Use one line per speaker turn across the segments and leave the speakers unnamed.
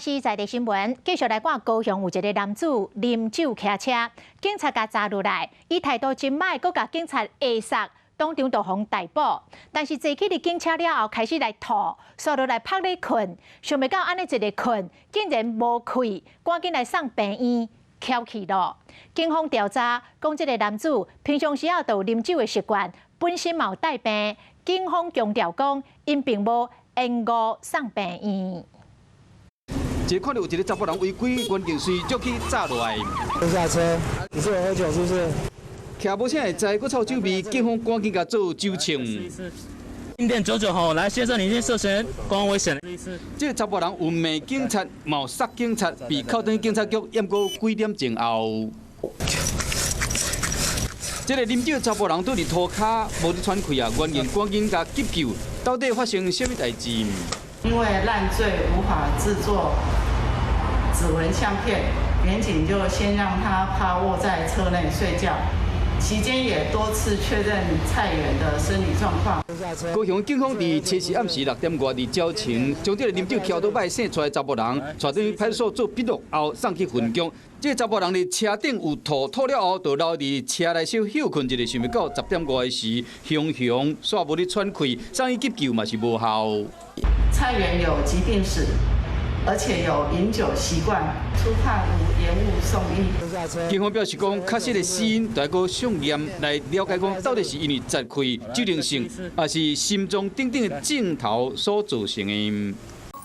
是在地新闻，继续来看高雄有一个男子啉酒骑车，警察甲抓落来，伊态度真歹，佮甲警察下杀，当场就互逮捕。但是坐起伫警车了后，开始来吐，所落来拍咧困，想袂到安尼一个困，竟然无气，赶紧来送病院。 翘起咯！警方调查讲，这个男子平常时都有啉酒的习惯，本身嘛有带病。警方强调讲，因并无延误送病院。
一看到有一个查甫人违规，关键随捉去抓落来。
蹲下车，你是有喝酒是不是？
徛无啥会知，佮臭酒味，警方赶紧甲做酒清。
0.99号，来，先生，你先涉嫌公安危险。
这个查甫人有骂警察，冒杀警察，被扣等警察局验过几点钟后，这个啉酒的查甫人拄伫涂骹，无伫喘气啊，原因赶紧甲急救。到底发生什么代志？
因为烂醉无法制作指纹相片，民警就先让他趴卧在车内睡觉。 期间也多次确认蔡元的生理状况。
高雄警方伫七时暗时6点外伫交情，将这个啉酒翘倒摆醒出来的查甫人，带到派出所做笔录后送去分局。这个查甫人伫车顶有吐了后，就留伫车内小休困一下，想袂到10点外时，熊煞无咧喘气，送医急救嘛是无效。
蔡元有疾病史。 而且有饮酒习惯，初判无延误送医。
警方表示讲，确实的死因在个上验来了解讲，到底是因为窒气、酒精性，还是心脏等等的症头所造成的。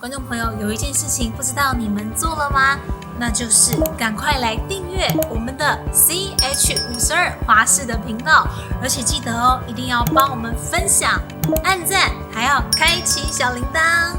观众朋友，有一件事情不知道你们做了吗？那就是赶快来订阅我们的 CH52华视的频道，而且记得哦，一定要帮我们分享、按赞，还要开启小铃铛。